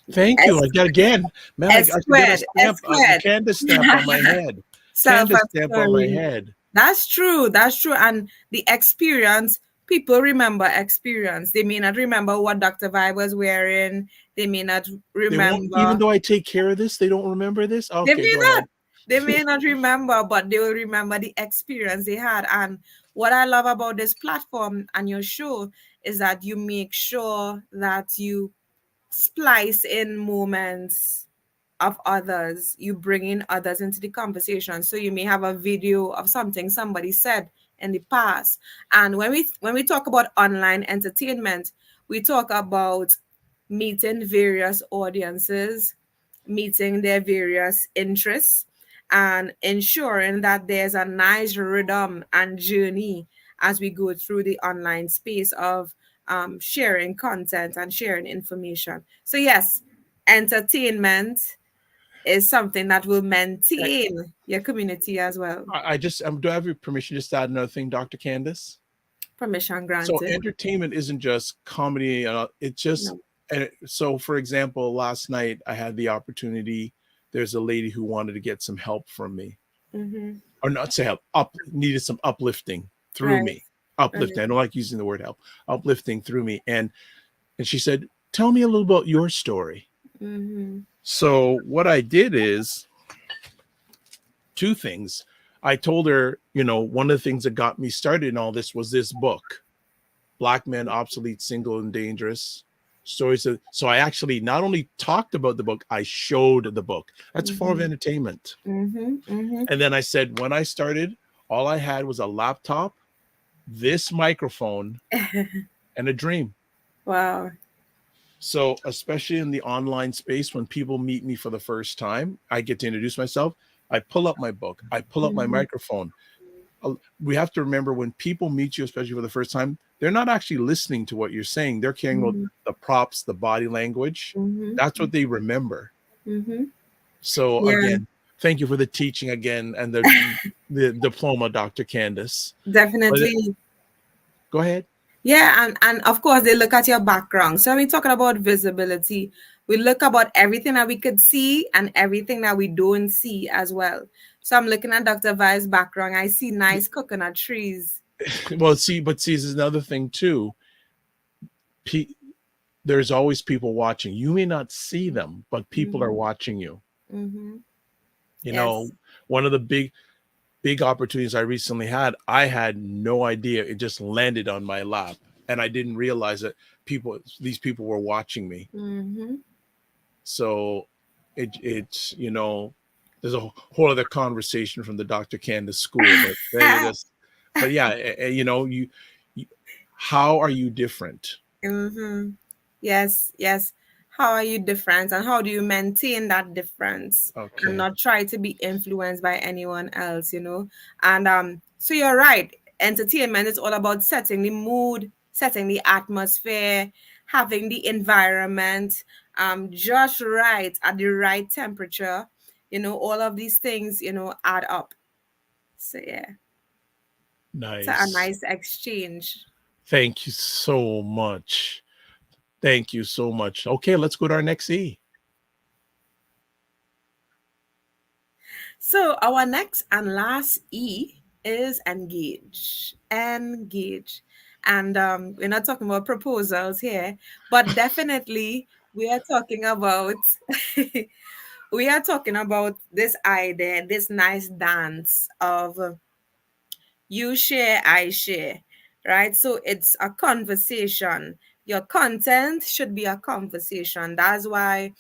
Thank you. S I got again, man. I S should get a squared. S stamp, a squared. Candace stamp on my head. Self Candace of stamp on my story. head. That's true. That's true. And the experience, people remember experience. They may not remember what Dr. Vi was wearing. They may not They won't, even remember. though I take care of this, they don't remember this. They Okay, may go not. ahead. They may not remember, but they will remember the experience they had. And what I love about this platform and your show is that you make sure that you splice in moments of others. You bring in others into the conversation. So you may have a video of something somebody said in the past. And when we talk about online entertainment, we talk about meeting various audiences, meeting their various interests, and ensuring that there's a nice rhythm and journey as we go through the online space of sharing content and sharing information. So, yes, entertainment is something that will I, maintain your community as well. I just do I have your permission just to add another thing, Dr. Candace? Permission So granted. entertainment isn't just comedy. It's just, No. so for example, last night I had the opportunity. There's a lady who wanted to get some help from me, Mm-hmm. or not say help, needed some uplifting through Right. me. Right. Uplifting. I don't like using the word help. Uplifting through me, and she said, "Tell me a little about your story." Mm-hmm. So what I did is two things. I told her, one of the things that got me started in all this was this book, Black Men Obsolete, Single, and Dangerous Stories. So I actually not only talked about the book, I showed the book. That's a form of Mm-hmm. entertainment. Mm-hmm. Mm-hmm. And then I said, when I started, all I had was a laptop, this microphone, and a dream. Wow. So, especially in the online space, when people meet me for the first time, I get to introduce myself. I pull up my book, I pull up my Mm-hmm. microphone. we have to remember when people meet you, especially for the first time, they're not actually listening to what you're saying. They're caring about Mm-hmm. the props, the body language. Mm-hmm. That's what they remember. Mm-hmm. So Yeah, again, thank you for the teaching again and the diploma, Dr. Candice. But definitely. go ahead. Yeah, and of course they look at your background. So when we're talking about visibility, we look about everything that we could see and everything that we don't see as well. So I'm looking at Dr. Vi's background. I see nice coconut trees. Well, see, there's another thing too. Pe- there's always people watching. You may not see them, but people are Mm-hmm. watching you. Mm-hmm. You know, Yes. one of the big opportunities I recently had, I had no idea. It just landed on my lap, and I didn't realize that these people were watching me. Mm-hmm. So it's there's a whole other conversation from the Dr. Candace school, but but yeah, you how are you different? Mm-hmm. Yes, yes. How are you different and how do you maintain that difference and Okay, not try to be influenced by anyone else, you know? And so you're right. Entertainment is all about setting the mood, setting the atmosphere, having the environment just right at the right temperature. You know, all of these things, you know, add up. So yeah, it's a nice. nice exchange. Thank you so much. Thank you so much. Okay, let's go to our next E. So our next and last E is engage. Engage. And we're not talking about proposals here, but definitely we are talking about we are talking about this idea, this nice dance of you share, I share, right? So it's a conversation. Your content should be a conversation. That's why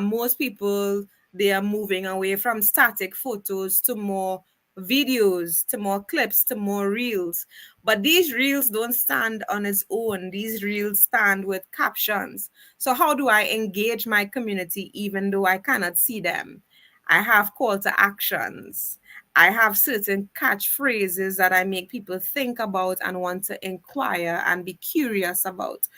most people they are moving away from static photos to more videos, to more clips, to more reels. But these reels don't stand on its own. These reels stand with captions. So how do I engage my community even though I cannot see them? I have call to actions. I have certain catchphrases that I make people think about and want to inquire and be curious about.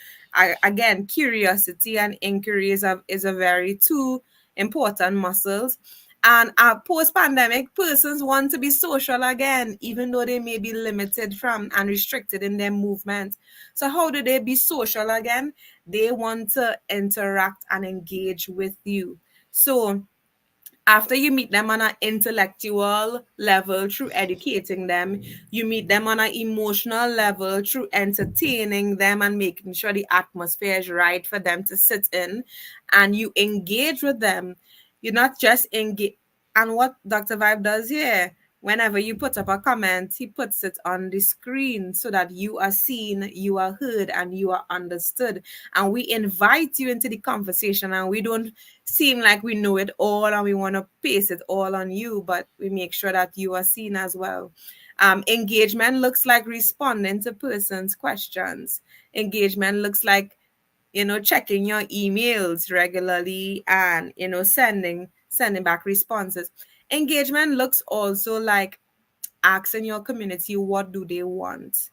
Again, curiosity and inquiry is a very two important muscles. And post-pandemic, persons want to be social again, even though they may be limited from and restricted in their movement. So how do they be social again? They want to interact and engage with you. So after you meet them on an intellectual level through educating them, you meet them on an emotional level through entertaining them and making sure the atmosphere is right for them to sit in, and you engage with them. You're not just engage. And what Dr. Vibe does here, whenever you put up a comment, he puts it on the screen so that you are seen, you are heard, and you are understood. And we invite you into the conversation, and we don't seem like we know it all and we want to paste it all on you, but we make sure that you are seen as well. Engagement looks like responding to person's questions. Engagement looks like, you know, checking your emails regularly and, you know, sending back responses. Engagement looks also like asking your community what do they want,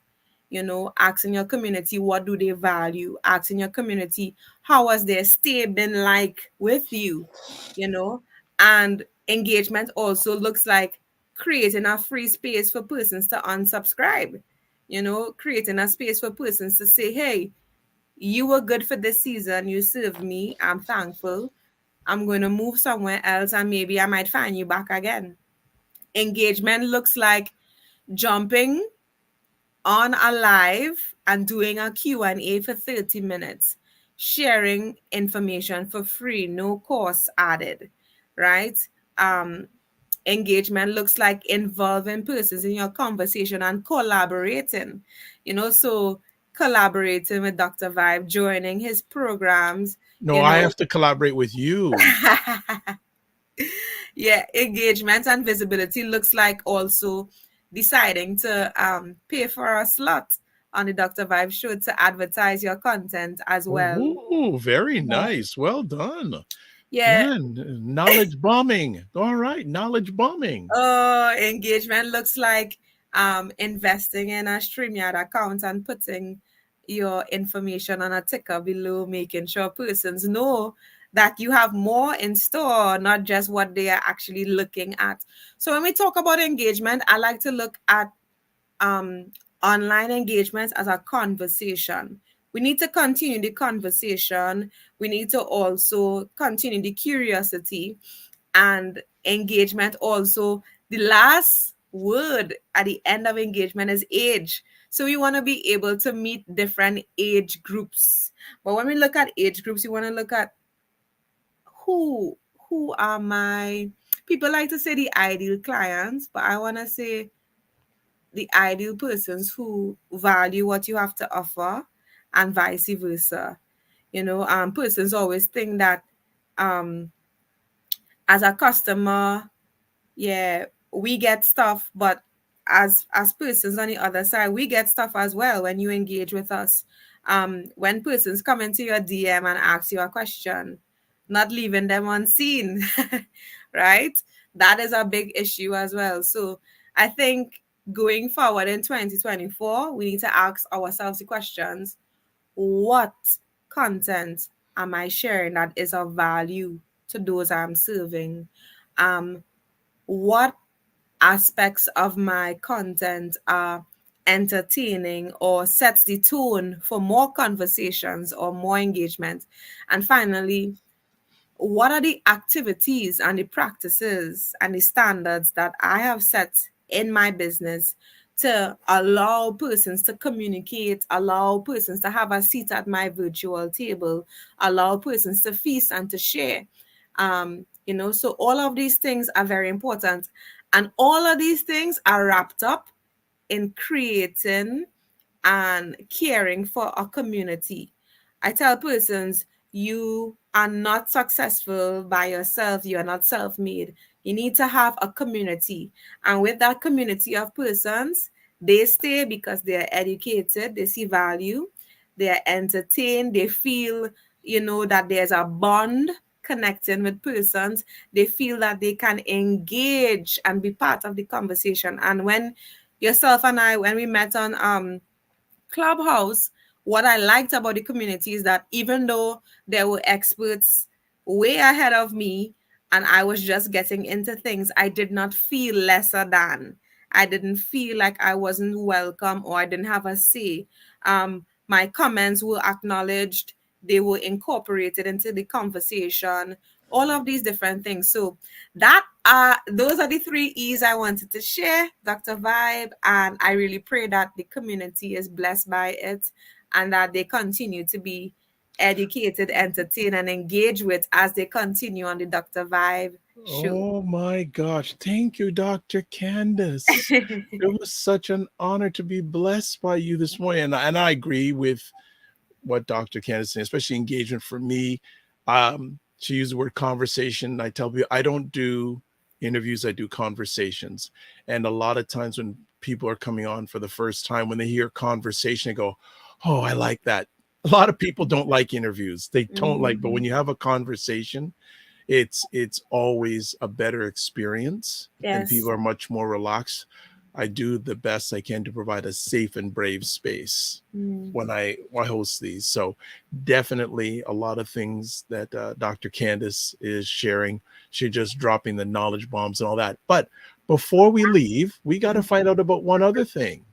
you know, asking your community what do they value, asking your community how has their stay been like with you, you know. And engagement also looks like creating a free space for persons to unsubscribe, you know, creating a space for persons to say, hey, you were good for this season, you served me, I'm thankful, I'm going to move somewhere else and maybe I might find you back again. Engagement looks like jumping on a live and doing a Q&A for 30 minutes, sharing information for free, no cost added, right? Um, Engagement looks like involving persons in your conversation and collaborating, you know, so collaborating with Dr. Vibe, joining his programs, No, you I know. have to collaborate with you. Yeah, engagement and visibility looks like also deciding to pay for a slot on the Dr. Vibe show to advertise your content as well. Oh, very nice. Well done. Yeah. Man, knowledge bombing. All right, knowledge bombing. Engagement looks like investing in a StreamYard account and putting your information on a ticker below, making sure persons know that you have more in store, not just what they are actually looking at. So when we talk about engagement, I like to look at online engagements as a conversation. We need to continue the conversation. We need to also continue the curiosity and engagement. Also, the last word at the end of engagement is age. So we want to be able to meet different age groups. But when we look at age groups, we want to look at who who are my, people like to say the ideal clients, but I want to say the ideal persons who value what you have to offer, and vice versa. Persons always think that um as a customer, yeah, we get stuff, but as persons on the other side, we get stuff as well when you engage with us. When persons come into your DM and ask you a question, not leaving them unseen, right? That is a big issue as well. So I think going forward in 2024, we need to ask ourselves the questions: what content am I sharing that is of value to those I'm serving? What aspects of my content are entertaining or sets the tone for more conversations or more engagement? And finally, what are the activities and the practices and the standards that I have set in my business to allow persons to communicate, allow persons to have a seat at my virtual table, allow persons to feast and to share? So all of these things are very important. And all of these things are wrapped up in creating and caring for a community. I tell persons, you are not successful by yourself. You are not self-made. You need to have a community. And with that community of persons, they stay because they are educated, they see value, they are entertained, they feel, that there's a bond connecting with persons. They feel that they can engage and be part of the conversation. And when yourself and I, when we met on Clubhouse, what I liked about the community is that even though there were experts way ahead of me and I was just getting into things, I did not feel lesser than. I didn't feel like I wasn't welcome or I didn't have a say. My comments were acknowledged, they were incorporated into the conversation, all of these different things. So those are the 3 E's I wanted to share, Dr. Vibe, and I really pray that the community is blessed by it and that they continue to be educated, entertained, and engaged with as they continue on the Dr. Vibe show. Oh my gosh. Thank you, Dr. Candice. It was such an honor to be blessed by you this morning. And I agree with what Dr. Candice said, especially engagement for me. She used the word conversation. I tell people I don't do interviews, I do conversations. And a lot of times when people are coming on for the first time, when they hear conversation, they go, oh, I like that. A lot of people don't like interviews. They don't like, but when you have a conversation, it's always a better experience and Yes. people are much more relaxed. I do the best I can to provide a safe and brave space when I host these. So definitely a lot of things that Dr. Candice is sharing. She's just dropping the knowledge bombs and all that. But before we leave, we got to find out about one other thing.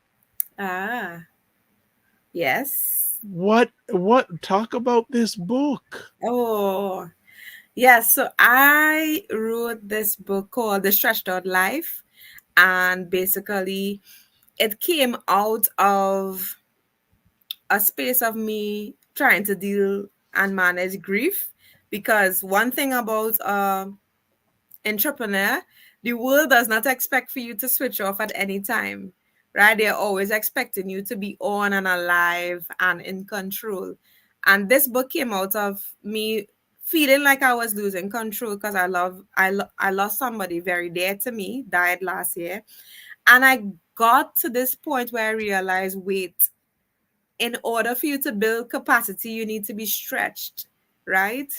Yes. What talk about this book? Oh, yes. So I wrote this book called The Stretched Out Life. And basically, it came out of a space of me trying to deal and manage grief. Because one thing about entrepreneur, the world does not expect for you to switch off at any time, right? They're always expecting you to be on and alive and in control. And this book came out of me feeling like I was losing control because I lost somebody very dear to me, died last year. And I got to this point where I realized, wait, in order for you to build capacity, you need to be stretched, right?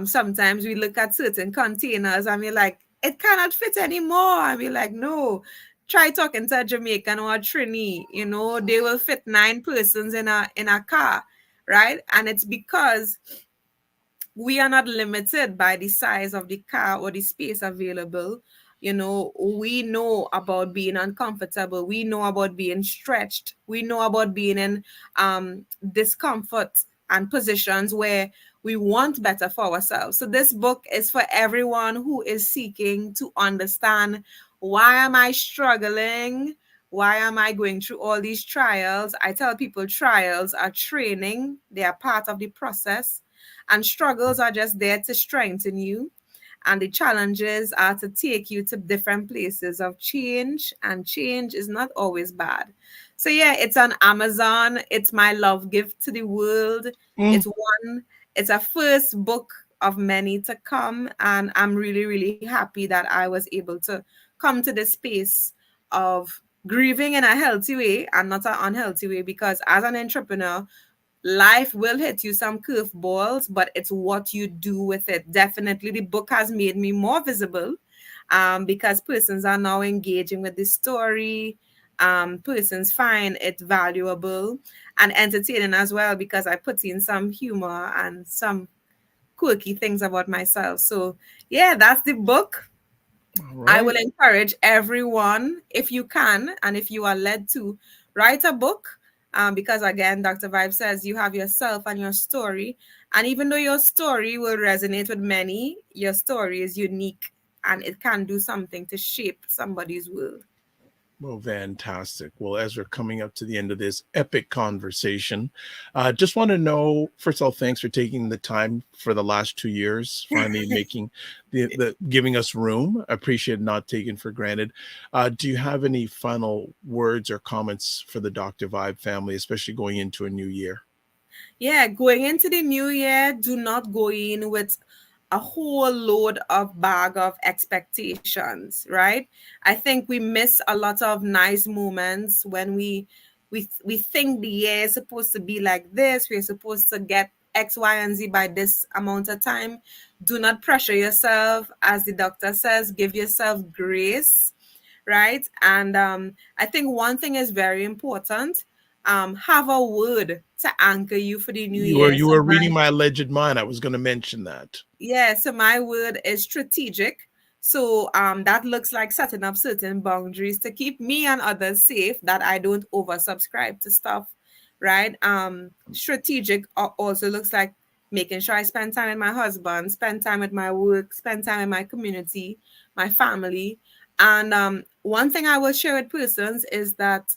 Sometimes we look at certain containers and we're like, it cannot fit anymore. And we're like, no, try talking to a Jamaican or a Trini, they will fit 9 persons in a car, right? And it's because we are not limited by the size of the car or the space available. We know about being uncomfortable. We know about being stretched. We know about being in discomfort and positions where we want better for ourselves. So this book is for everyone who is seeking to understand, why am I struggling? Why am I going through all these trials? I tell people trials are training. They are part of the process, and struggles are just there to strengthen you. And the challenges are to take you to different places of change. And change is not always bad. So, yeah, it's on Amazon. It's my love gift to the world. Mm. It's one, it's a first book of many to come. And I'm really, really happy that I was able to come to this space of grieving in a healthy way and not an unhealthy way, because as an entrepreneur, life will hit you some curveballs, but it's what you do with it. Definitely, the book has made me more visible, because persons are now engaging with the story. Persons find it valuable and entertaining as well, because I put in some humor and some quirky things about myself. So, yeah, that's the book. All I right. will encourage everyone, if you can, and if you are led to, write a book. Because again, Dr. Vibe says you have yourself and your story. And even though your story will resonate with many, your story is unique and it can do something to shape somebody's world. Well, fantastic. Well, as we're coming up to the end of this epic conversation, just want to know, first of all, thanks for taking the time for the last 2 years, finally making the giving us room. I appreciate, not taken for granted. Do you have any final words or comments for the Dr. Vibe family, especially going into a new year? Yeah, going into the new year, do not go in with a whole load of bag of expectations, right? I think we miss a lot of nice moments when we think the year is supposed to be like this. We're supposed to get X, Y, and Z by this amount of time. Do not pressure yourself. As the doctor says, give yourself grace, right? And I think one thing is very important. Have a word to anchor you for the new You were year. you So were reading my alleged mind. I was going to mention that. so my word is strategic. So that looks like setting up certain boundaries to keep me and others safe, that I don't oversubscribe to stuff, right? Strategic also looks like making sure I spend time with my husband, spend time with my work, spend time with my community, my family. And one thing I will share with persons is that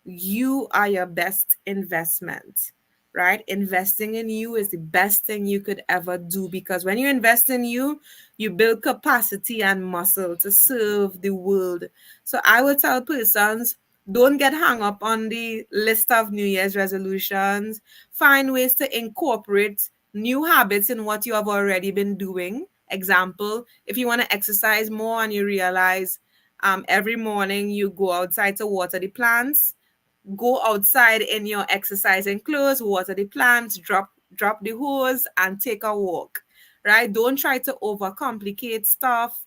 you are your best investment, right? Investing in you is the best thing you could ever do, because when you invest in you, you build capacity and muscle to serve the world. So I will tell persons, don't get hung up on the list of New Year's resolutions. Find ways to incorporate new habits in what you have already been doing. Example, if you want to exercise more and you realize every morning you go outside to water the plants, go outside in your exercising clothes, water the plants, drop the hose, and take a walk. Right? Don't try to overcomplicate stuff.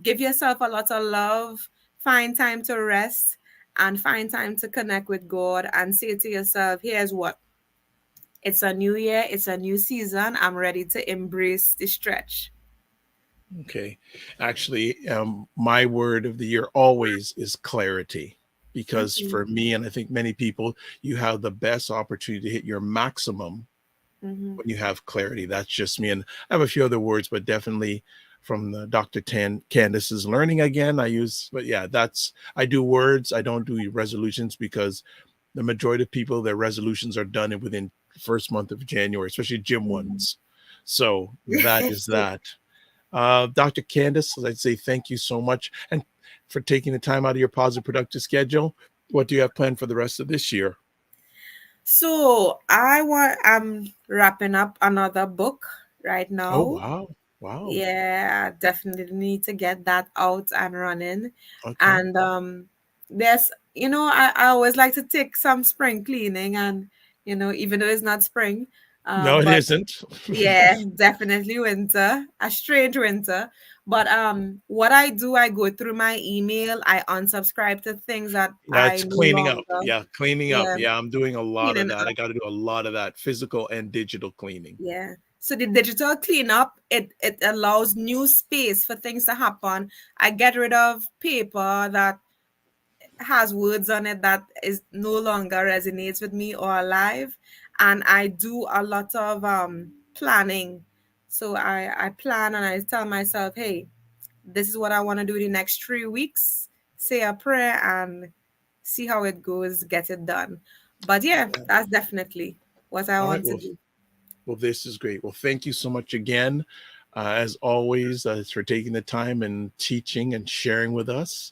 Give yourself a lot of love. Find time to rest and find time to connect with God and say to yourself, here's what. It's a new year, it's a new season. I'm ready to embrace the stretch. Okay. Actually, my word of the year always is clarity. Because Mhm. for me, and I think many people, you have the best opportunity to hit your maximum Mhm. when you have clarity. That's just me. And I have a few other words, but definitely from the Dr. Candice's learning again, I use, but yeah, I do words. I don't do resolutions, because the majority of people, their resolutions are done within first month of January, especially gym Mhm. ones. So that is that. Dr. Candice, I'd say thank you so much, and for taking the time out of your positive, productive schedule. What do you have planned for the rest of this year? So I'm wrapping up another book right Oh, now. wow. Wow. Yeah, definitely need to get that out and running. Okay. And there's, I always like to take some spring cleaning, and even though it's not spring, No, it But isn't. yeah, definitely winter, a strange winter. But what I do, I go through my email, I unsubscribe to things that Yeah, I it's no cleaning up. longer, Yeah, cleaning up. yeah, Yeah, I'm doing a lot of cleaning that. I up. got to do a lot of that, physical and digital cleaning. Yeah. So the digital cleanup, it allows new space for things to happen. I get rid of paper that has words on it that is no longer resonates with me or alive, and I do a lot of planning. So I plan and I tell myself, hey, this is what I want to do the next 3 weeks. Say a prayer and see how it goes, get it done. But yeah, Yeah. that's definitely what I All right. want to Well, do. well, this is great. Well, thank you so much again, as always, for taking the time and teaching and sharing with us.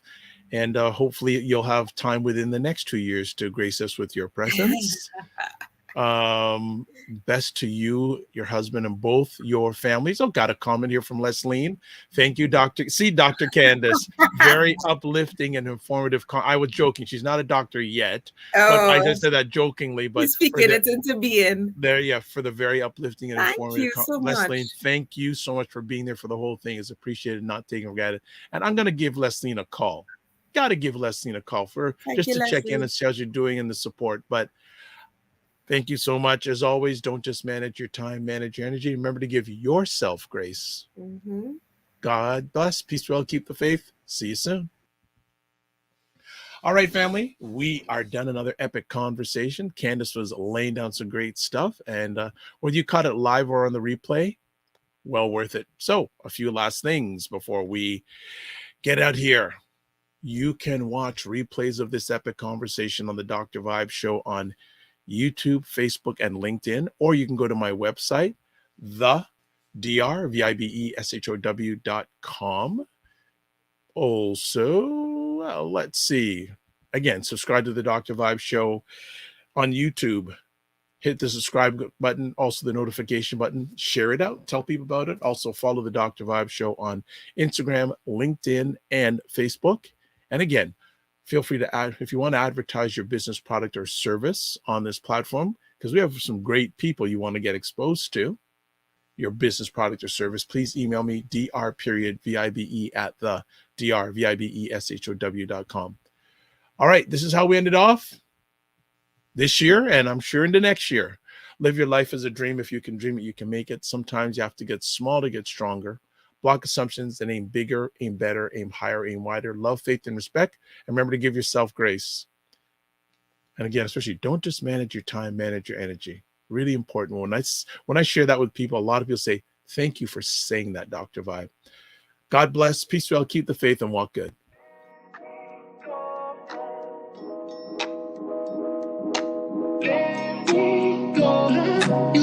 And hopefully, you'll have time within the next 2 years to grace us with your presence. Best to you, your husband, and both your families. Oh, got a comment here from Leslie. Thank you, Dr. Candice. Very uplifting and informative. I was joking. She's not a doctor yet, but I Oh, just said that jokingly. But he's for speaking it into being. yeah, for the very uplifting and Thank informative you so Leslie, much. thank you so much for being there for the whole thing. It's appreciated, not taken for granted. And I'm gonna give Leslie a call. Gotta give Leslie a call for Thank just you, to check in Leslie. and see how you're doing and the support. But thank you so much. As always, don't just manage your time, manage your energy. Remember to give yourself grace. Mm-hmm. God bless. Peace, well, keep the faith. See you soon. All right, family, we are done. Another epic conversation. Candice was laying down some great stuff. And whether you caught it live or on the replay, well worth it. So, a few last things before we get out here. You can watch replays of this epic conversation on the Dr. Vibe Show on YouTube, Facebook, and LinkedIn, or you can go to my website, the drvibeshow.com. Also, well, let's see. Again, subscribe to the Dr. Vibe Show on YouTube. Hit the subscribe button, also the notification button, share it out, tell people about it. Also follow the Dr. Vibe Show on Instagram, LinkedIn, and Facebook. And again, feel free to add, if you want to advertise your business product or service on this platform, because we have some great people you want to get exposed to your business product or service, please email me, dr.vibe at the drvibeshow.com. All right, this is how we ended off this year, and I'm sure into next year. Live your life as a dream. If you can dream it, you can make it. Sometimes you have to get small to get stronger. Block assumptions and aim bigger, aim better, aim higher, aim wider. Love, faith, and respect. And remember to give yourself grace. And again, especially don't just manage your time, manage your energy. Really important. When I share that with people, a lot of people say, thank you for saying that, Dr. Vibe. God bless. Peace, well, keep the faith, and walk good. You